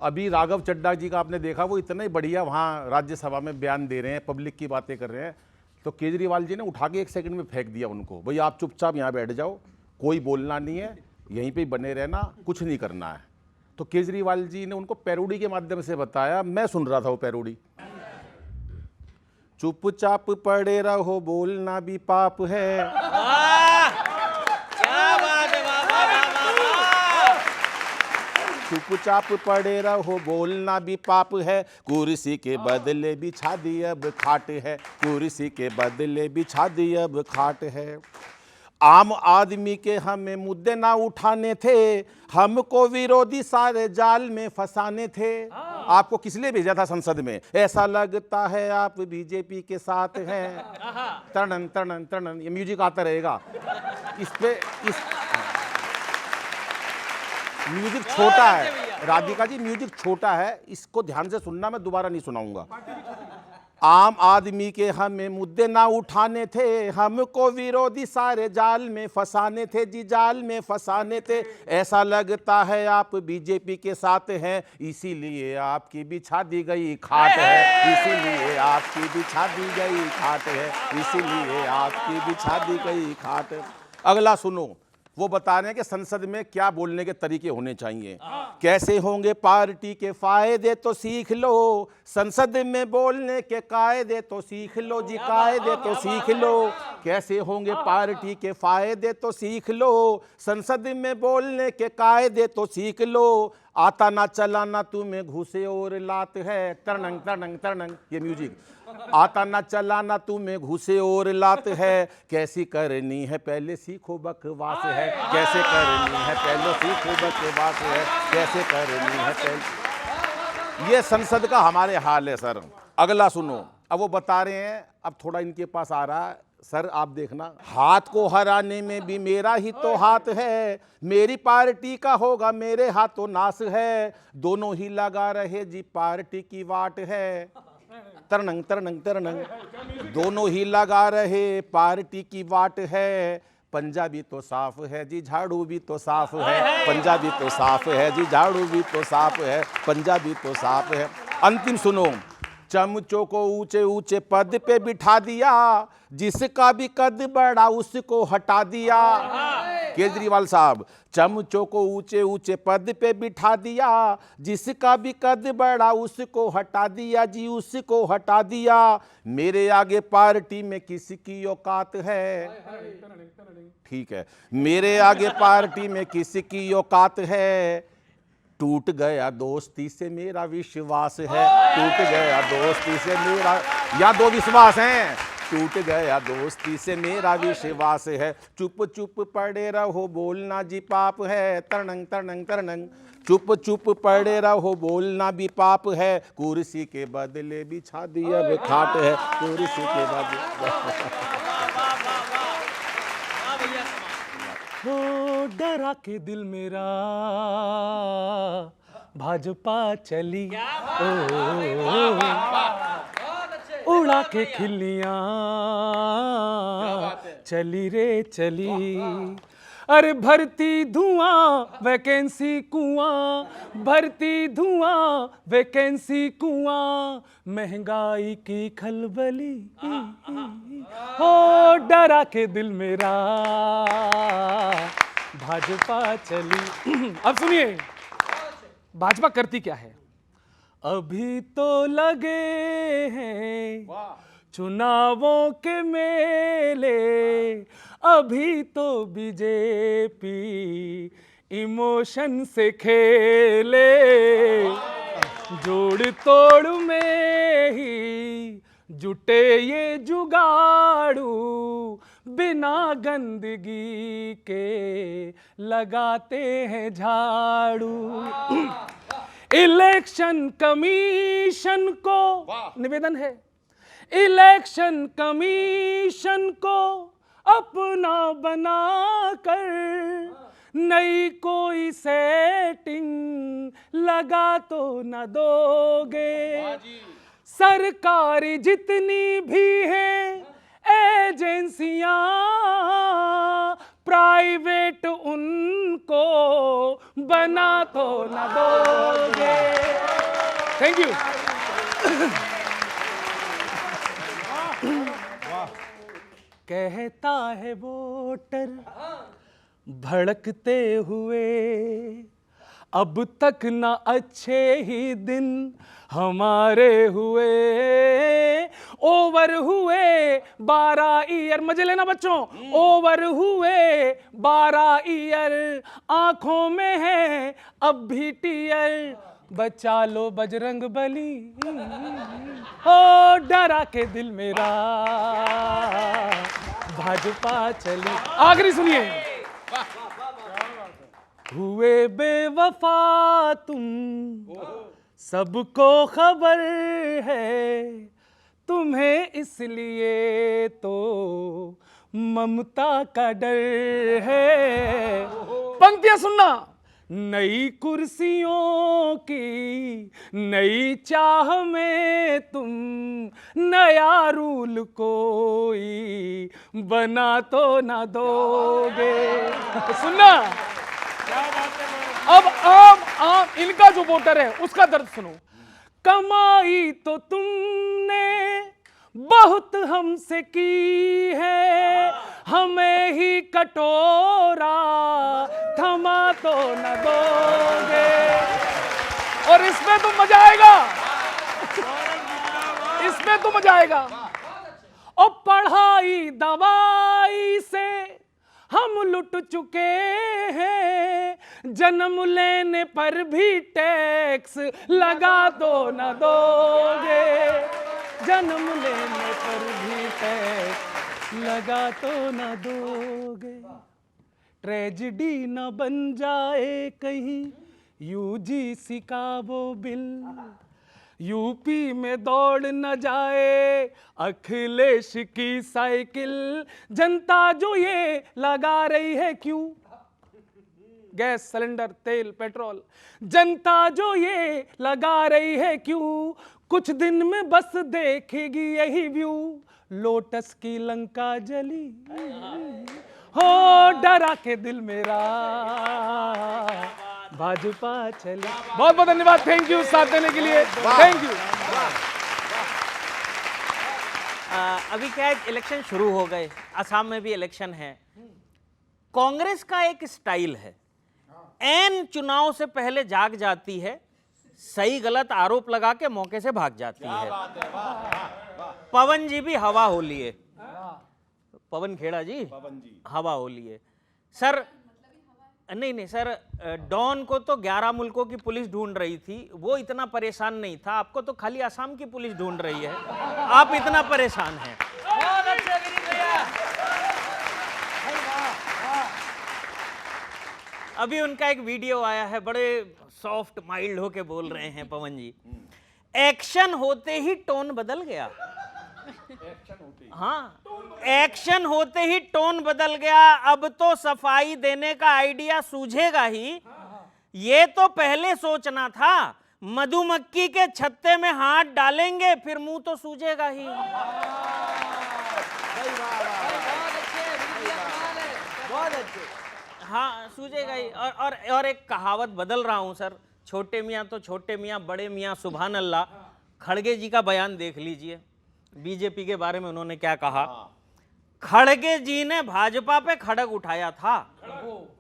अभी राघव चड्ढा जी का आपने देखा, वो इतना ही बढ़िया वहाँ राज्यसभा में बयान दे रहे हैं, पब्लिक की बातें कर रहे हैं, तो केजरीवाल जी ने उठा के 1 सेकंड में फेंक दिया उनको, भाई आप चुपचाप यहाँ बैठ जाओ, कोई बोलना नहीं है, यहीं पे बने रहना, कुछ नहीं करना है। तो केजरीवाल जी ने उनको पैरोडी के माध्यम से बताया, मैं सुन रहा था वो पैरोडी। चुपचाप पड़े रहो, बोलना भी पाप है। चुपचाप पड़े रहो, बोलना भी पाप है, कुर्सी के बदले बिछा दी अब खाट है, कुर्सी के बदले बिछा दी अब खाट है। आम आदमी के हमें मुद्दे ना उठाने थे, हमको विरोधी सारे जाल में फंसाने थे। आपको किस लिए भेजा था संसद में? ऐसा लगता है आप बीजेपी के साथ हैं। तड़न तड़न तड़न, ये म्यूजिक आता रहेगा इस पे। इस म्यूजिक छोटा है राधिका जी, म्यूजिक छोटा है, इसको ध्यान से सुनना, मैं दोबारा नहीं सुनाऊंगा। आम आदमी के हमें मुद्दे ना उठाने थे, हमको विरोधी सारे जाल में फंसाने थे जी, जाल में फंसाने थे। ऐसा लगता है आप बीजेपी के साथ हैं, इसीलिए आपकी बिछा दी गई खाट है, इसीलिए आपकी बिछा दी गई खाट है, इसीलिए आपकी बिछा दी गई खाट है। अगला सुनो, वो बता रहे हैं कि संसद में क्या बोलने के तरीके होने चाहिए। कैसे होंगे पार्टी के फायदे तो सीख लो, संसद में बोलने के कायदे तो सीख लो जी, कायदे तो सीख लो। कैसे होंगे पार्टी के फायदे तो सीख लो, संसद में बोलने के कायदे तो सीख लो। आता ना चला ना तुम्हें घुसे और लात है, तरनंग तरनंग तरनंग, ये म्यूजिक। आता ना चला ना तुम्हें घुसे और लात है, कैसी करनी है पहले सीखो बकवास है, कैसे करनी है पहले सीखो बकवास है, कैसे करनी है पहले। ये संसद का हमारे हाल है सर। अगला सुनो, अब वो बता रहे हैं, अब थोड़ा इनके पास आ रहा है सर, आप देखना। हाथ को हराने में भी मेरा ही तो हाथ है, मेरी पार्टी का होगा मेरे हाथों नाश है, दोनों ही लगा रहे जी पार्टी की वाट है, तरनंग तरनंग तरनंग, दोनों ही लगा रहे पार्टी की वाट है। पंजाबी तो साफ है जी, झाड़ू भी तो साफ है, पंजाबी तो साफ है जी, झाड़ू भी तो साफ है, पंजाबी तो साफ है। अंतिम सुनो, चमचों को ऊंचे ऊंचे पद पे बिठा दिया, जिसका भी कद बड़ा उसको हटा दिया। केजरीवाल साहब, चमचों को ऊंचे ऊंचे पद पे बिठा दिया, जिसका भी कद बड़ा उसको हटा दिया जी, उसको हटा दिया। मेरे आगे पार्टी में किसकी औकात है? ठीक है, मेरे आगे पार्टी में किसकी औकात है? टूट गया दोस्ती से मेरा विश्वास है, टूट गया दोस्ती से मेरा, या दो विश्वास हैं, टूट गया दोस्ती से मेरा विश्वास है। चुप चुप पड़े रहो, बोलना जी पाप है, तरनंग तरनंग तरनंग, चुप चुप पड़े रहो, बोलना भी पाप है, कुर्सी के बदले बिछा दी अब खाट है, कुर्सी के बदले। हो डरा के दिल मेरा भाजपा चली, उड़ा के खिल्लियां चली रे चली। अरे भरती धुआं वैकेंसी कुआं, भरती धुआं वैकेंसी कुआं, महंगाई की खलबली, हो डरा के दिल मेरा भाजपा चली। अब सुनिए भाजपा करती क्या है। अभी तो लगे हैं चुनावों के मेले, अभी तो बीजेपी इमोशन से खेले, जोड़ तोड़ में ही जुटे ये जुगाड़ू, बिना गंदगी के लगाते हैं झाड़ू। इलेक्शन कमीशन को निवेदन है, इलेक्शन कमीशन को अपना बनाकर नई कोई सेटिंग लगा तो न दोगे। सरकारी जितनी भी हैं एजेंसियां, प्राइवेट उनको बना तो न दोगे। Thank you. कहता है वोटर भड़कते हुए, अब तक न अच्छे ही दिन हमारे हुए। ओवर हुए 12 ईयर, मजे लेना बच्चों, ओवर हुए 12 ईयर, आंखों में है अब भी टीयर, बचा लो बजरंग बली, ओ डरा के दिल मेरा भाजपा चली। आखिरी सुनिए। हुए बेवफा तुम, सबको खबर है, तुम्हें इसलिए तो ममता का डर है। पंक्तियां सुनना। नई कुर्सियों की नई चाह में तुम, नया रूल कोई बना तो ना दोगे। सुनना। अब आम इनका जो वोटर है उसका दर्द सुनो। कमाई तो तुमने बहुत हमसे की है, हमें ही कटोरा थमा तो न दोगे। और इसमें तो मजा आएगा, इसमें तो मजा आएगा। और पढ़ाई दवाई से हम लुट चुके हैं, जन्म लेने पर भी टैक्स लगा तो न दोगे, जन्म लेने पर भी टैक्स लगा तो न दोगे। ट्रेजिडी न बन जाए कहीं यूजीसी का वो बिल, यूपी में दौड़ न जाए अखिलेश की साइकिल। जनता जो ये लगा रही है क्यों, गैस सिलेंडर तेल पेट्रोल, जनता जो ये लगा रही है क्यों, कुछ दिन में बस देखेगी यही व्यू, लोटस की लंका जली, हो डरा के दिल मेरा भाजपा चली। बहुत बहुत धन्यवाद, थैंक यू साथ देने के लिए, थैंक यू। अभी क्या है, इलेक्शन शुरू हो गए, असम में भी इलेक्शन है। कांग्रेस का एक स्टाइल है, एन चुनाव से पहले जाग जाती है, सही गलत आरोप लगा के मौके से भाग जाती है। पवन जी भी हवा हो लिए, पवन खेड़ा जी हवा हो लिए। सर नहीं सर, डॉन को तो 11 मुल्कों की पुलिस ढूंढ रही थी, वो इतना परेशान नहीं था। आपको तो खाली असम की पुलिस ढूंढ रही है, आप इतना परेशान हैं। अभी उनका एक वीडियो आया है, बड़े सॉफ्ट माइल्ड होके बोल रहे हैं पवन जी, एक्शन होते ही टोन बदल गया। हाँ, एक्शन होते ही टोन बदल गया, अब तो सफाई देने का आइडिया सूझेगा ही। ये तो पहले सोचना था, मधुमक्खी के छत्ते में हाथ डालेंगे फिर मुंह तो सूझेगा ही। बहुत अच्छे, हाँ सूझेगा ही। और एक कहावत बदल रहा हूं सर, छोटे मियाँ तो छोटे मियाँ, बड़े मियाँ सुभान अल्लाह। खड़गे जी का बयान देख लीजिए, बीजेपी के बारे में उन्होंने क्या कहा। खड़गे जी ने भाजपा पे खड़ग उठाया था,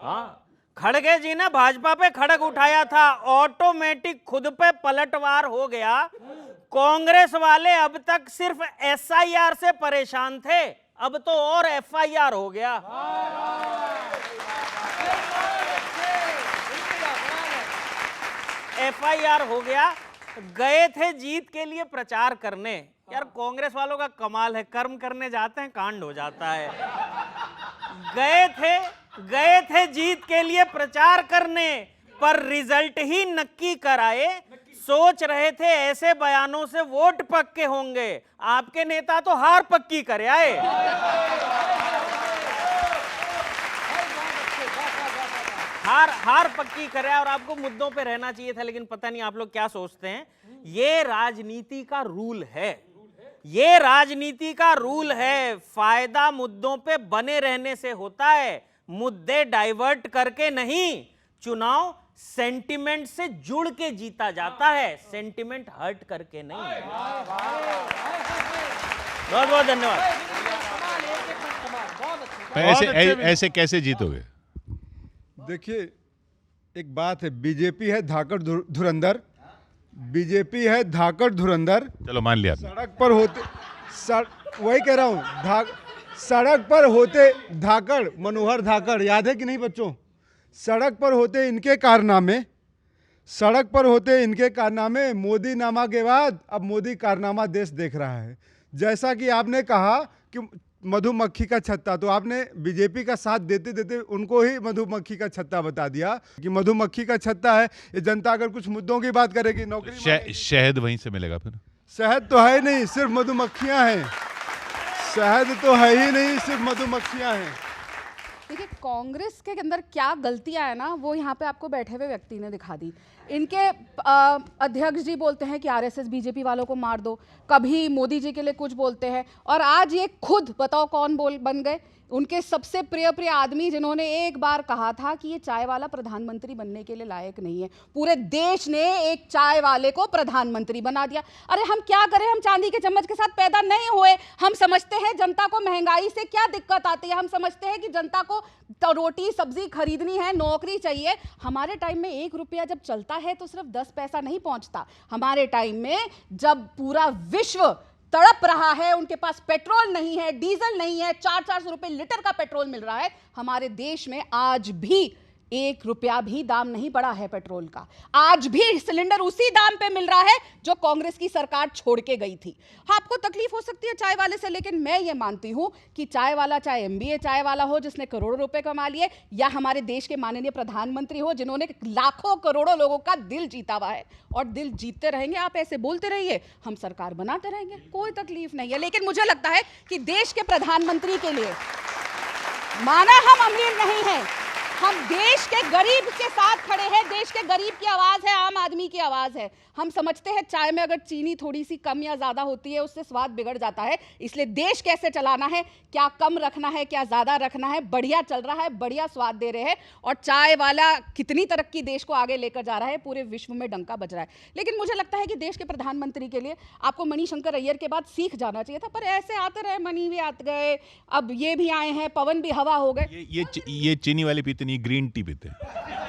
हाँ खड़गे जी ने भाजपा पे खड़ग उठाया था, ऑटोमेटिक खुद पे पलटवार हो गया। कांग्रेस वाले अब तक सिर्फ एसआईआर से परेशान थे, अब तो और एफआईआर हो गया। एफआईआर हो गया। गए थे जीत के लिए प्रचार करने, यार कांग्रेस वालों का कमाल है, कर्म करने जाते हैं कांड हो जाता है। गए थे जीत के लिए प्रचार करने, पर रिजल्ट ही नक्की कराए। सोच रहे थे ऐसे बयानों से वोट पक्के होंगे, आपके नेता तो हार पक्की करे आए। हार पक्की करे। और आपको मुद्दों पे रहना चाहिए था, लेकिन पता नहीं आप लोग क्या सोचते हैं। ये राजनीति का रूल है, ये राजनीति का रूल है। फायदा मुद्दों पे बने रहने से होता है, मुद्दे डाइवर्ट करके नहीं, चुनाव सेंटिमेंट से जुड़ के जीता जाता है, सेंटिमेंट हर्ट करके नहीं। बहुत बहुत धन्यवाद। ऐसे कैसे जीतोगे? देखिए, एक बात है, बीजेपी है धाकड़ धुरंधर, बीजेपी है धाकड़ धुरंधर। चलो मान लिया आपने। सड़क पर होते वही कह रहा हूँ, सड़क पर होते धाकड़, मनोहर धाकड़, याद है कि नहीं बच्चों? सड़क पर होते इनके कारनामे, सड़क पर होते इनके कारनामे, मोदी नामा के बाद अब मोदी कारनामा देश देख रहा है। जैसा कि आपने कहा कि मधुमक्खी का छत्ता, तो आपने बीजेपी का साथ देते देते उनको ही मधुमक्खी का छत्ता बता दिया कि मधुमक्खी का छत्ता है ये। जनता अगर कुछ मुद्दों की बात करेगी, नौकरी शहद वहीं से मिलेगा फिर? शहद तो है नहीं, सिर्फ मधुमक्खियां हैं। शहद तो है ही नहीं, सिर्फ मधुमक्खियां हैं। देखिए, कांग्रेस के अंदर क्या गलतियां है ना, वो यहाँ पे आपको बैठे हुए व्यक्ति ने दिखा दी। इनके अध्यक्ष जी बोलते हैं कि आरएसएस बीजेपी वालों को मार दो, कभी मोदी जी के लिए कुछ बोलते हैं, और आज ये खुद बताओ कौन बन गए? उनके सबसे प्रिय आदमी, जिन्होंने एक बार कहा था कि ये चाय वाला प्रधानमंत्री बनने के लिए लायक नहीं है। पूरे देश ने एक चाय वाले को प्रधानमंत्री बना दिया। अरे हम क्या करें, हम चांदी के चम्मच के साथ पैदा नहीं हुए। हम समझते हैं जनता को महंगाई से क्या दिक्कत आती है, हम समझते हैं कि जनता को तो रोटी सब्जी खरीदनी है, नौकरी चाहिए। हमारे टाइम में 1 रुपया जब चलता है तो सिर्फ 10 पैसा नहीं पहुंचता। हमारे टाइम में जब पूरा विश्व तड़प रहा है, उनके पास पेट्रोल नहीं है, डीजल नहीं है, 400 रुपए लीटर का पेट्रोल मिल रहा है, हमारे देश में आज भी 1 रुपया भी दाम नहीं बढ़ा है पेट्रोल का। आज भी सिलेंडर उसी दाम पे मिल रहा है जो कांग्रेस की सरकार छोड़ के गई थी। हाँ, आपको तकलीफ हो सकती है चाय वाले से, लेकिन मैं ये मानती हूं कि चाय वाला, चाहे एमबीए चाय वाला हो जिसने करोड़ों रुपए कमा लिए, या हमारे देश के माननीय प्रधानमंत्री हो जिन्होंने लाखों करोड़ों लोगों का दिल जीता हुआ है, और दिल जीतते रहेंगे। आप ऐसे बोलते रहिए, हम सरकार बनाते रहेंगे, कोई तकलीफ नहीं है। लेकिन मुझे लगता है कि देश के प्रधानमंत्री के लिए, माना हम अमीर नहीं हैं, हम देश के गरीब के साथ खड़े हैं। देश के गरीब की आवाज है, आम आदमी की आवाज है। हम समझते हैं चाय में अगर चीनी थोड़ी सी कम या ज्यादा होती है उससे स्वाद बिगड़ जाता है। इसलिए देश कैसे चलाना है, क्या कम रखना है, क्या ज्यादा रखना है, बढ़िया चल रहा है, बढ़िया स्वाद दे रहे हैं। और चाय वाला कितनी तरक्की देश को आगे लेकर जा रहा है, पूरे विश्व में डंका बज रहा है। लेकिन मुझे लगता है कि देश के प्रधानमंत्री के लिए आपको मणिशंकर अय्यर के बाद सीख जाना चाहिए था। पर ऐसे आते रहे, मणि भी आते गए, अब ये भी आए हैं, पवन भी हवा हो गए। ये चीनी वाले पीते नहीं, ग्रीन टी पीते हैं।